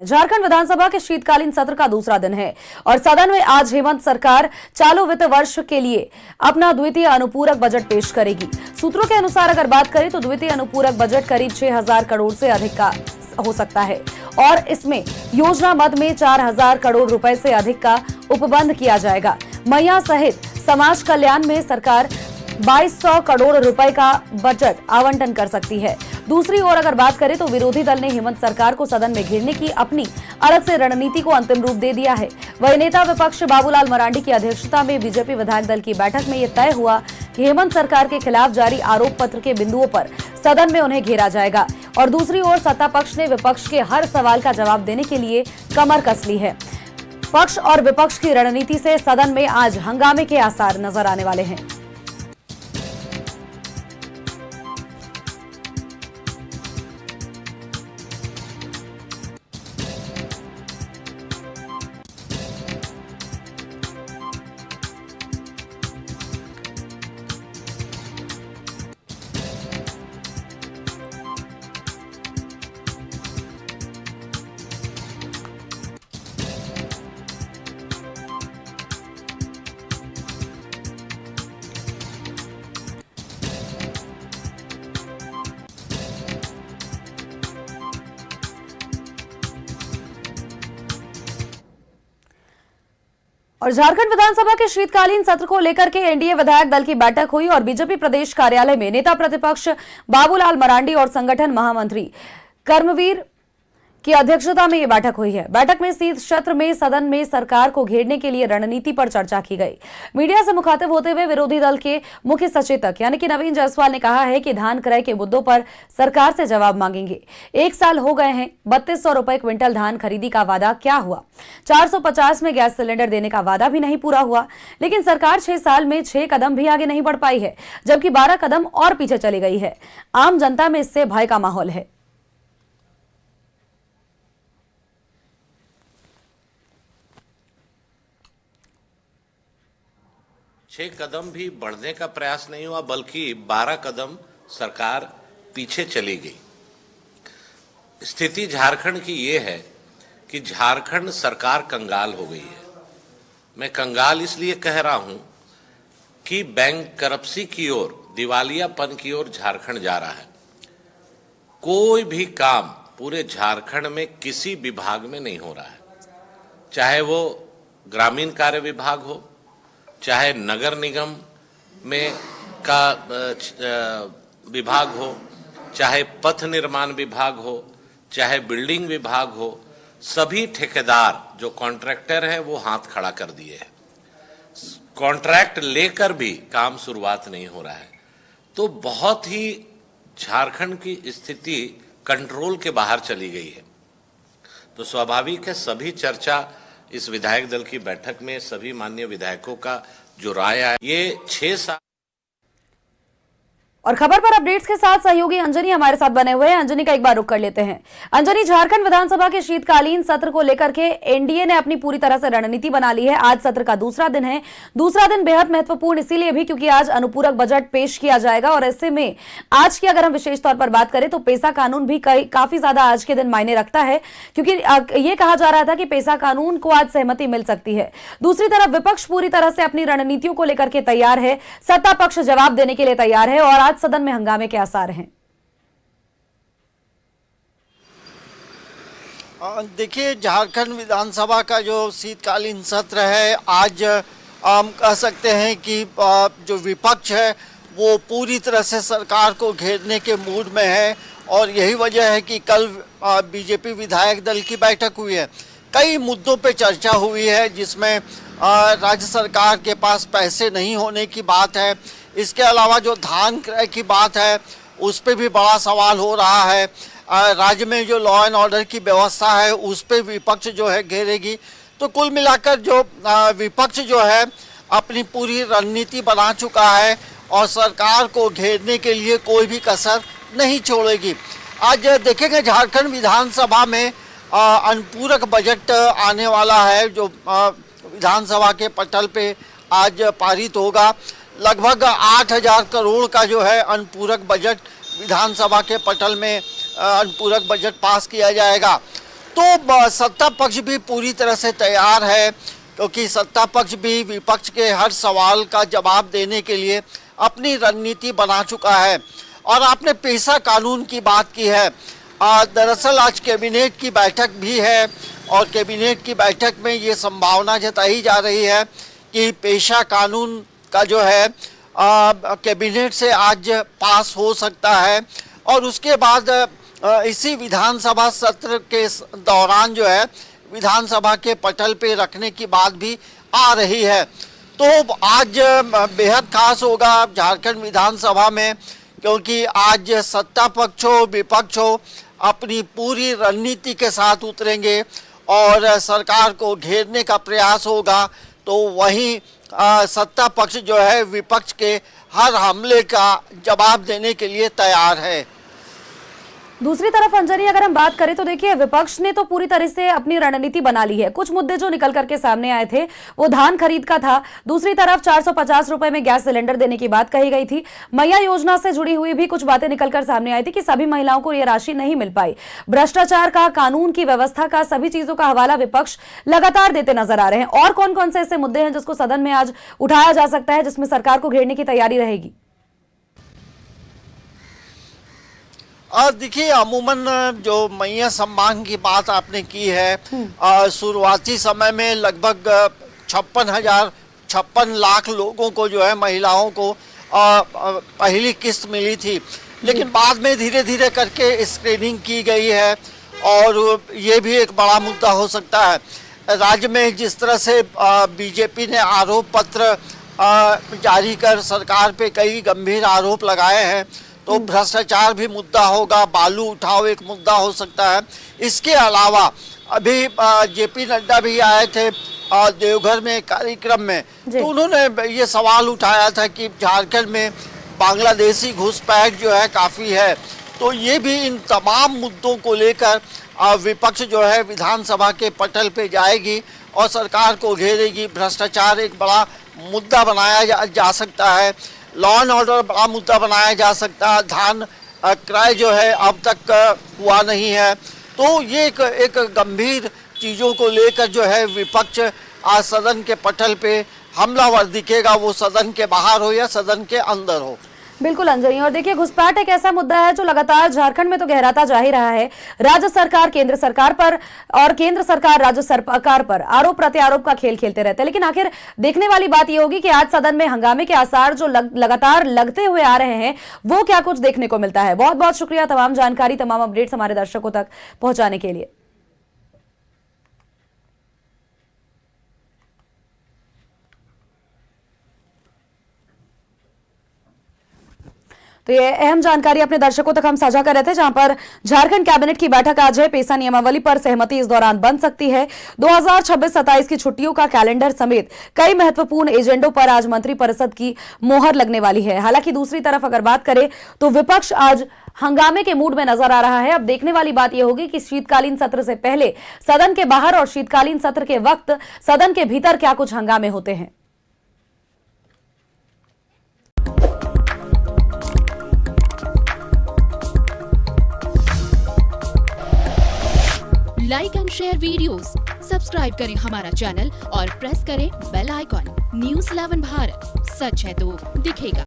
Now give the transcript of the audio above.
झारखंड विधानसभा के शीतकालीन सत्र का दूसरा दिन है और सदन में आज हेमंत सरकार चालू वित्त वर्ष के लिए अपना द्वितीय अनुपूरक बजट पेश करेगी। सूत्रों के अनुसार अगर बात करें तो द्वितीय अनुपूरक बजट करीब 6,000 करोड़ से अधिक का हो सकता है और इसमें योजना मद में 4,000 करोड़ रुपए से अधिक का उपबंध किया जाएगा। महिला सहित समाज कल्याण में सरकार 2,200 करोड़ रुपए का बजट आवंटन कर सकती है। दूसरी ओर अगर बात करें तो विरोधी दल ने हेमंत सरकार को सदन में घेरने की अपनी अलग से रणनीति को अंतिम रूप दे दिया है। वही नेता विपक्ष बाबूलाल मरांडी की अध्यक्षता में बीजेपी विधायक दल की बैठक में यह तय हुआ कि हेमंत सरकार के खिलाफ जारी आरोप पत्र के बिंदुओं पर सदन में उन्हें घेरा जाएगा और दूसरी ओर सत्ता पक्ष ने विपक्ष के हर सवाल का जवाब देने के लिए कमर कस ली है। पक्ष और विपक्ष की रणनीति से सदन में आज हंगामे के आसार नजर आने वाले हैं। और झारखंड विधानसभा के शीतकालीन सत्र को लेकर के एनडीए विधायक दल की बैठक हुई और बीजेपी प्रदेश कार्यालय में नेता प्रतिपक्ष बाबूलाल मरांडी और संगठन महामंत्री कर्मवीर की अध्यक्षता में यह बैठक हुई है। बैठक में शीत सत्र में सदन में सरकार को घेरने के लिए रणनीति पर चर्चा की गई। मीडिया से मुखातिब होते हुए विरोधी दल के मुख्य सचेतक यानी कि नवीन जायसवाल ने कहा है कि धान क्रय के मुद्दों पर सरकार से जवाब मांगेंगे। 1 साल हो गए हैं, 3200 रुपए क्विंटल धान खरीदी का वादा क्या हुआ? 450 में गैस सिलेंडर देने का वादा भी नहीं पूरा हुआ। लेकिन सरकार 6 साल में 6 कदम भी आगे नहीं बढ़ पाई है, जबकि 12 कदम और पीछे चली गई है। आम जनता में इससे भय का माहौल है। छह कदम भी बढ़ने का प्रयास नहीं हुआ, बल्कि 12 कदम सरकार पीछे चली गई। स्थिति झारखंड की ये है कि झारखंड सरकार कंगाल हो गई है। मैं कंगाल इसलिए कह रहा हूं कि बैंक करप्सी की ओर, दिवालियापन की ओर झारखंड जा रहा है। कोई भी काम पूरे झारखंड में किसी विभाग में नहीं हो रहा है, चाहे वो ग्रामीण कार्य विभाग हो, चाहे नगर निगम में का विभाग हो, चाहे पथ निर्माण विभाग हो, चाहे बिल्डिंग विभाग हो। सभी ठेकेदार जो कॉन्ट्रैक्टर हैं वो हाथ खड़ा कर दिए हैं। कॉन्ट्रैक्ट लेकर भी काम शुरुआत नहीं हो रहा है। तो बहुत ही झारखंड की स्थिति कंट्रोल के बाहर चली गई है। तो स्वाभाविक है सभी चर्चा इस विधायक दल की बैठक में सभी माननीय विधायकों का जो राय है, ये 6 साल। और खबर पर अपडेट्स के साथ सहयोगी अंजनी हमारे साथ बने हुए हैं। अंजनी का एक बार रुख कर लेते हैं। अंजनी, झारखंड विधानसभा के शीतकालीन सत्र को लेकर के एनडीए ने अपनी पूरी तरह से रणनीति बना ली है। आज सत्र का दूसरा दिन है। दूसरा दिन बेहद महत्वपूर्ण इसीलिए भी क्योंकि आज अनुपूरक बजट पेश किया जाएगा और ऐसे में आज की अगर हम विशेष तौर पर बात करें तो पेसा कानून भी काफी ज्यादा आज के दिन मायने रखता है, क्योंकि ये कहा जा रहा था कि पेसा कानून को आज सहमति मिल सकती है। दूसरी तरफ विपक्ष पूरी तरह से अपनी रणनीतियों को लेकर के तैयार है, सत्ता पक्ष जवाब देने के लिए तैयार है और आज सदन में हंगामे के आसार हैं। देखिए, झारखंड विधानसभा का जो शीतकालीन सत्र है, आज हम कह सकते हैं कि जो विपक्ष है वो पूरी तरह से सरकार को घेरने के मूड में है और यही वजह है कि कल बीजेपी विधायक दल की बैठक हुई है। कई मुद्दों पे चर्चा हुई है, जिसमें राज्य सरकार के पास पैसे नहीं होने की बात है। इसके अलावा जो धान क्रय की बात है उस पर भी बड़ा सवाल हो रहा है। राज्य में जो लॉ एंड ऑर्डर की व्यवस्था है उस पर विपक्ष जो है घेरेगी। तो कुल मिलाकर जो विपक्ष जो है अपनी पूरी रणनीति बना चुका है और सरकार को घेरने के लिए कोई भी कसर नहीं छोड़ेगी। आज देखेंगे झारखंड विधानसभा में अनुपूरक बजट आने वाला है, जो विधानसभा के पटल पे आज पारित होगा। लगभग 8,000 करोड़ का जो है अनुपूरक बजट विधानसभा के पटल में अनुपूरक बजट पास किया जाएगा। तो सत्ता पक्ष भी पूरी तरह से तैयार है, क्योंकि सत्ता पक्ष भी विपक्ष के हर सवाल का जवाब देने के लिए अपनी रणनीति बना चुका है। और आपने पेशा कानून की बात की है। दरअसल आज कैबिनेट की बैठक भी है और कैबिनेट की बैठक में ये संभावना जताई जा रही है कि पेशा कानून का जो है कैबिनेट से आज पास हो सकता है और उसके बाद इसी विधानसभा सत्र के दौरान जो है विधानसभा के पटल पे रखने की बात भी आ रही है। तो आज बेहद खास होगा झारखंड विधानसभा में, क्योंकि आज सत्ता पक्ष हो विपक्ष हो अपनी पूरी रणनीति के साथ उतरेंगे और सरकार को घेरने का प्रयास होगा। तो वहीं सत्ता पक्ष जो है विपक्ष के हर हमले का जवाब देने के लिए तैयार है। दूसरी तरफ अंजनी, अगर हम बात करें तो देखिए विपक्ष ने तो पूरी तरह से अपनी रणनीति बना ली है। कुछ मुद्दे जो निकल करके सामने आए थे वो धान खरीद का था। दूसरी तरफ 450 रुपए में गैस सिलेंडर देने की बात कही गई थी। मैया योजना से जुड़ी हुई भी कुछ बातें निकलकर सामने आई थी कि सभी महिलाओं को यह राशि नहीं मिल पाई। भ्रष्टाचार का, कानून की व्यवस्था का, सभी चीजों का हवाला विपक्ष लगातार देते नजर आ रहे हैं। और कौन कौन से ऐसे मुद्दे हैं जिसको सदन में आज उठाया जा सकता है जिसमें सरकार को घेरने की तैयारी रहेगी? देखिए, अमूमन जो मैया सम्मान की बात आपने की है, शुरुआती समय में लगभग 56 लाख लोगों को जो है महिलाओं को पहली किस्त मिली थी, लेकिन बाद में धीरे धीरे करके स्क्रीनिंग की गई है और ये भी एक बड़ा मुद्दा हो सकता है। राज्य में जिस तरह से बीजेपी ने आरोप पत्र जारी कर सरकार पे कई गंभीर आरोप लगाए हैं, तो भ्रष्टाचार भी मुद्दा होगा, बालू उठाव एक मुद्दा हो सकता है। इसके अलावा अभी जेपी नड्डा भी आए थे देवघर में कार्यक्रम में, तो उन्होंने ये सवाल उठाया था कि झारखंड में बांग्लादेशी घुसपैठ जो है काफ़ी है। तो ये भी इन तमाम मुद्दों को लेकर विपक्ष जो है विधानसभा के पटल पे जाएगी और सरकार को घेरेगी। भ्रष्टाचार एक बड़ा मुद्दा बनाया जा सकता है, लॉ एंड ऑर्डर बड़ा मुद्दा बनाया जा सकता है, धान क्रय जो है अब तक हुआ नहीं है। तो ये एक गंभीर चीज़ों को लेकर जो है विपक्ष आज सदन के पटल पे हमलावर दिखेगा, वो सदन के बाहर हो या सदन के अंदर हो। बिल्कुल अंजनी, और देखिए घुसपैठ एक ऐसा मुद्दा है जो लगातार झारखंड में तो गहराता जा ही रहा है। राज्य सरकार केंद्र सरकार पर और केंद्र सरकार राज्य सरकार पर आरोप प्रत्यारोप का खेल खेलते रहते हैं। लेकिन आखिर देखने वाली बात यह होगी कि आज सदन में हंगामे के आसार जो लगातार लगते हुए आ रहे हैं वो क्या कुछ देखने को मिलता है। बहुत बहुत शुक्रिया तमाम जानकारी, तमाम अपडेट्स हमारे दर्शकों तक पहुंचाने के लिए। तो ये अहम जानकारी अपने दर्शकों तक हम साझा कर रहे थे, जहां पर झारखंड कैबिनेट की बैठक आज है। पेशा नियमावली पर सहमति इस दौरान बन सकती है। 2026-27 की छुट्टियों का कैलेंडर समेत कई महत्वपूर्ण एजेंडों पर आज मंत्रिपरिषद की मोहर लगने वाली है। हालांकि दूसरी तरफ अगर बात करें तो विपक्ष आज हंगामे के मूड में नजर आ रहा है। अब देखने वाली बात यह होगी कि शीतकालीन सत्र से पहले सदन के बाहर और शीतकालीन सत्र के वक्त सदन के भीतर क्या कुछ हंगामे होते हैं। Like and share videos, subscribe करें हमारा चैनल और प्रेस करें बेल आइकॉन। न्यूज़ 11 भारत, सच है तो दिखेगा।